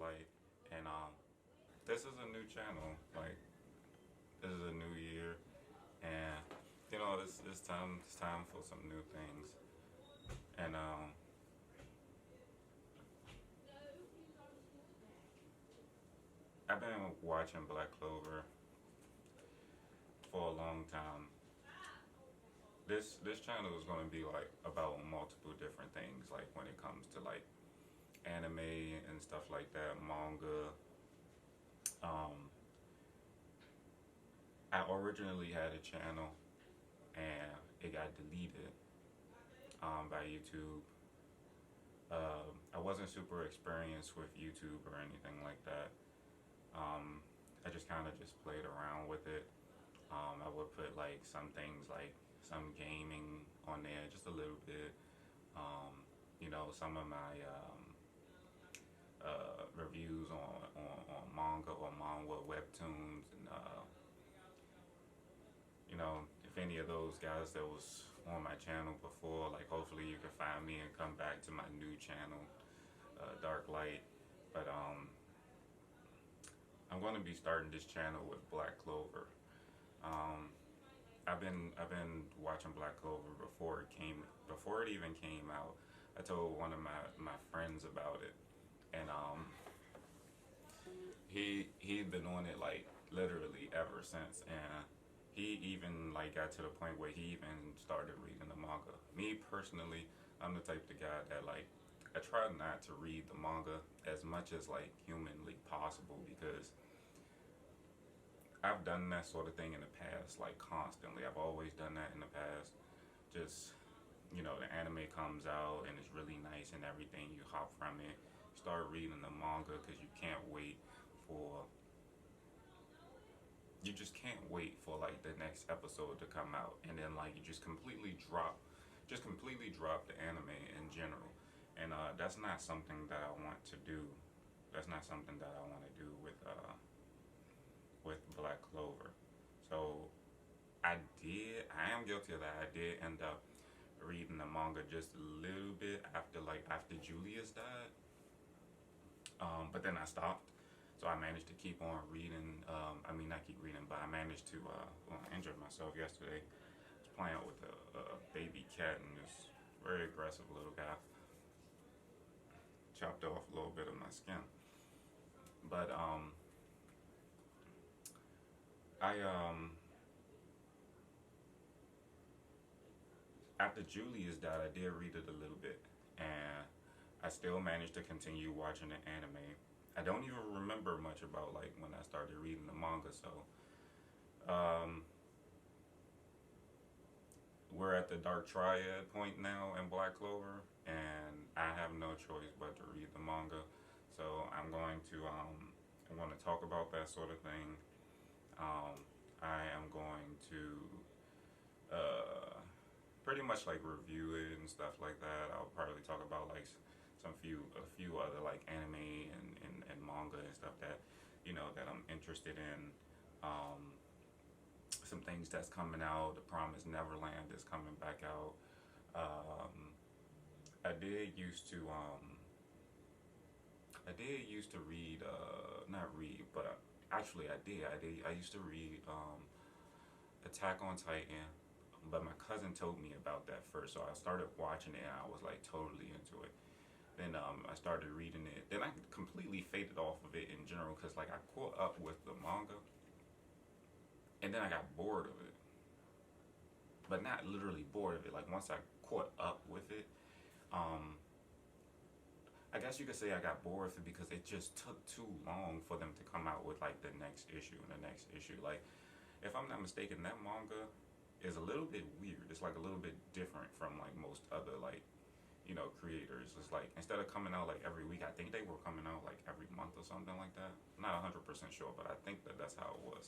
DarcLight, and this is a new channel. Like, this is a new year, and it's time for some new things. And I've been watching Black Clover for a long time. This channel is going to be like about multiple different things, like when it comes to like anime and stuff like that, manga. Um, I originally had a channel and it got deleted by YouTube. I wasn't super experienced with YouTube or anything like that. Um, I just kind of just played around with it. I would put like some things like some gaming on there just a little bit. Some of my reviews on manga or manga webtoons, and if any of those guys that was on my channel before, like hopefully you can find me and come back to my new channel, Dark Light. But I'm going to be starting this channel with Black Clover. Um, I've been watching Black Clover before it even came out. I told one of my friends about it, and he'd been on it like literally ever since, and he even like got to the point where he even started reading the manga. Me personally, I'm the type of guy that like I try not to read the manga as much as like humanly possible, because I've done that sort of thing in the past, like constantly. I've always done that in the past. Just, the anime comes out and it's really nice and everything. You hop from it, start reading the manga because for, you just can't wait for like the next episode to come out. And then like you just completely drop the anime in general. And that's not something that I want to do. That's not something that I want to do with Black Clover. So I am guilty of that. I did end up reading the manga just a little bit after Julius died. But then I stopped. So I managed to keep on reading. I mean, not keep reading, but I managed to, I injured myself yesterday. I was playing with a baby cat, and this very aggressive little guy chopped off a little bit of my skin. But I after Julius died, I did read it a little bit, and I still managed to continue watching the anime. I don't even remember much about like when I started reading the manga, so um, we're at the Dark Triad point now in Black Clover, and I have no choice but to read the manga. So I'm going to talk about that sort of thing. I am going to uh, pretty much like review it and stuff like that. I'll probably talk about like a few other like anime and manga and stuff that that I'm interested in. Um, some things that's coming out. The Promised Neverland is coming back out. Um, I did used to read, not read, but actually I used to read Attack on Titan, but my cousin told me about that first, so I started watching it and I was like totally into it. Then I started reading it. Then I completely faded off of it in general because like I caught up with the manga, and then I got bored of it. But not literally bored of it. Like once I caught up with it, um, I guess you could say I got bored with it because it just took too long for them to come out with like the next issue and the next issue. Like, if I'm not mistaken, that manga is a little bit weird. It's like a little bit different from like most other like creators. It's like instead of coming out like every week, I think they were coming out like every month or something like that. I'm not 100% sure, but I think that that's how it was.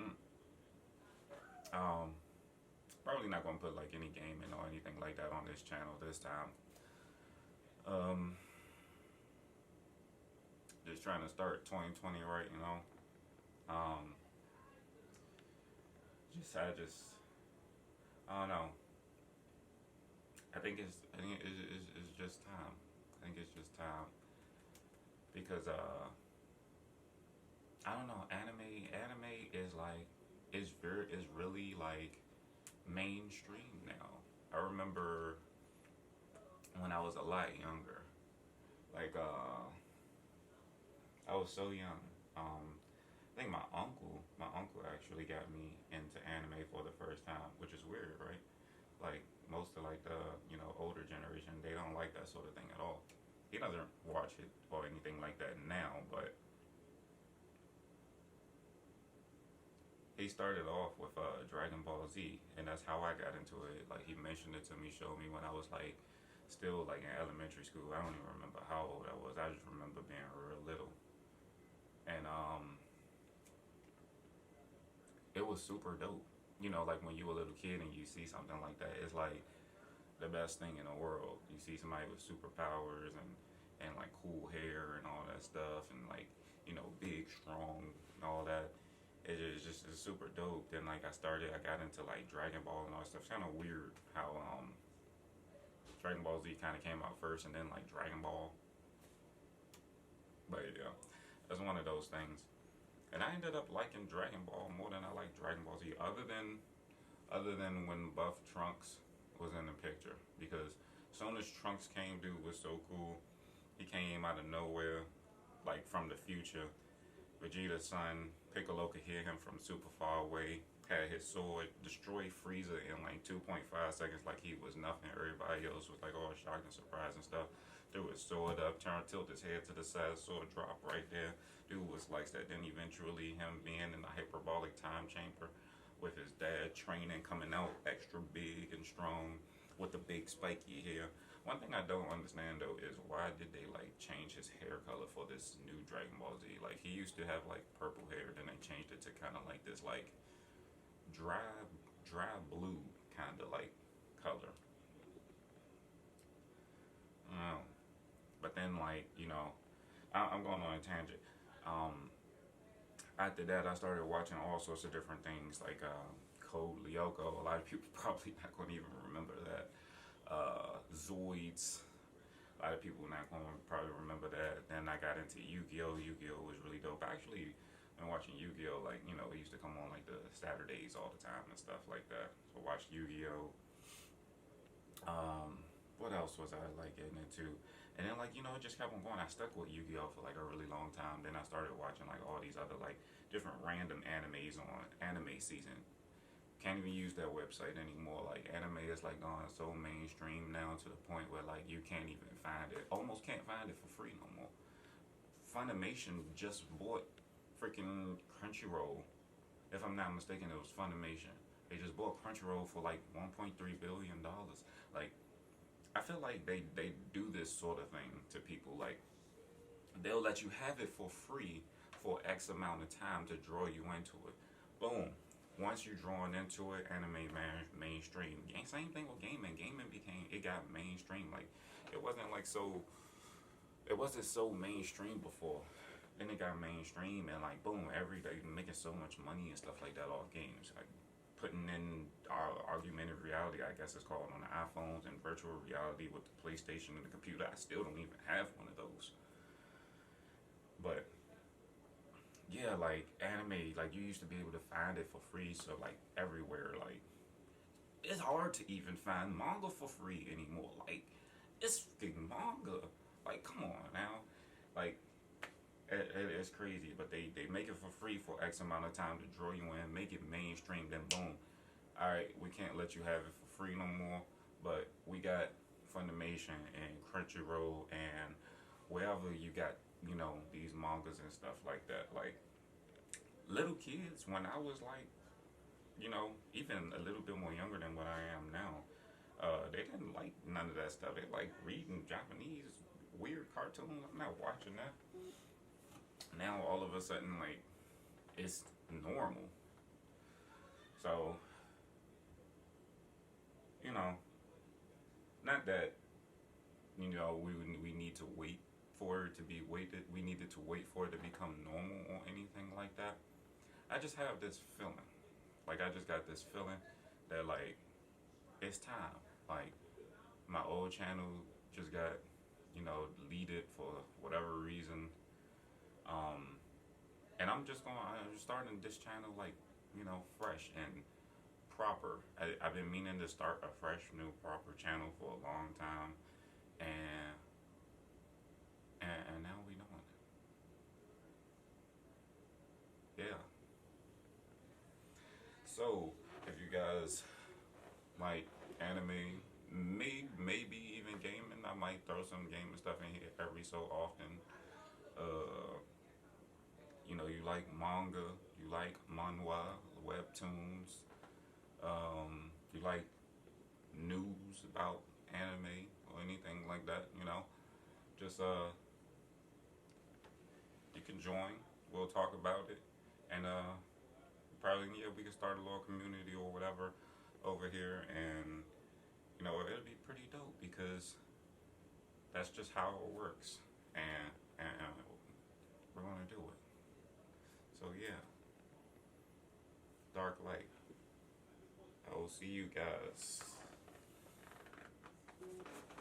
Mm. Um, Probably not gonna put like any gaming or anything like that on this channel this time. Um, just trying to start 2020 right. Um, just I don't know. I think it's just time. I think it's just time. because I don't know, anime is like is really like mainstream now. I remember when I was a lot younger, like I was so young. I think my uncle actually got me into anime for the first time, which is weird, right? Like most of like the older generation, they don't like that sort of thing at all. He doesn't watch it or anything like that now, but he started off with Dragon Ball Z, and that's how I got into it. Like he mentioned it to me, showed me when I was like still like in elementary school. I don't even remember how old I was. I just remember being real little, and it was super dope. Like when you were a little kid and you see something like that, it's like the best thing in the world. You see somebody with superpowers and like cool hair and all that stuff, and like big, strong, and all that. It's super dope. Then like I got into like Dragon Ball and all that stuff. It's kind of weird how Dragon Ball Z kind of came out first, and then like Dragon Ball. But yeah, that's one of those things. And I ended up liking Dragon Ball more than I liked Dragon Ball Z, other than when Buff Trunks was in the picture, because as soon as Trunks came, dude was so cool. He came out of nowhere, like from the future. Vegeta's son, Piccolo could hear him from super far away. Had his sword, destroyed Frieza in like 2.5 seconds, like he was nothing. Everybody else was like all shocked and surprised and stuff. Threw his sword up, tilt his head to the side, sword dropped right there. Dude was like that. Then eventually, him being in the hyperbolic time chamber with his dad training, coming out extra big and strong with the big spiky hair. One thing I don't understand though is why did they like change his hair color for this new Dragon Ball Z? Like he used to have like purple hair, then they changed it to kind of like this like dry dry blue kind of like color. Um, but then like I'm going on a tangent. Um, After that, I started watching all sorts of different things like Code Lyoko. A lot of people probably not going to even remember that. Zoids. A lot of people not going to probably remember that. Then I got into Yu-Gi-Oh. Yu-Gi-Oh was really dope. I actually been watching Yu-Gi-Oh. Like it used to come on like the Saturdays all the time and stuff like that. So watched Yu-Gi-Oh. Um, what else was I like getting into? And then like it just kept on going. I stuck with Yu-Gi-Oh for like a really long time. Then I started watching like all these other like different random animes on Anime Season. Can't even use that website anymore. Like anime is like gone so mainstream now to the point where like you can't even find it. Almost can't find it for free no more. Funimation just bought freaking Crunchyroll. If I'm not mistaken, it was Funimation. They just bought Crunchyroll for like $1.3 billion. Like I feel like they do this sort of thing to people. Like they'll let you have it for free for X amount of time to draw you into it. Boom. Once you're drawn into it, anime mainstream. Same thing with gaming. Gaming got mainstream. Like it wasn't like so. It wasn't so mainstream before. Then it got mainstream and like boom, every day making so much money and stuff like that off games. Like putting in augmented reality, I guess it's called, on the iPhones, and virtual reality with the PlayStation and the computer. I still don't even have one of those. But yeah, like anime, like you used to be able to find it for free, so like everywhere. Like it's hard to even find manga for free anymore. Like it's fucking manga. Like come on now, like it's crazy. But they make it for free for X amount of time to draw you in, make it mainstream. Then boom, all right, we can't let you have it for free no more. But we got Funimation and Crunchyroll and wherever you got these mangas and stuff like that. Like little kids, when I was like even a little bit more younger than what I am now, they didn't like none of that stuff. They like reading Japanese weird cartoons. I'm not watching that. Now all of a sudden, like it's normal. So you know, not that we need to wait for it to be waited. We needed to wait for it to become normal or anything like that. I just have this feeling. Like I just got this feeling that like it's time. Like my old channel just got deleted for whatever reason. Um, and I'm starting this channel like, fresh and proper. I've been meaning to start a fresh, new, proper channel for a long time, and and now we doing it. Yeah. So if you guys like anime, maybe even gaming, I might throw some gaming stuff in here every so often. Uh, you like manga, you like manhwa, webtoons, you like news about anime or anything like that, just you can join. We'll talk about it, and probably we can start a little community or whatever over here, and it'll be pretty dope because that's just how it works, and we're gonna do it. So yeah, dark light. I will see you guys.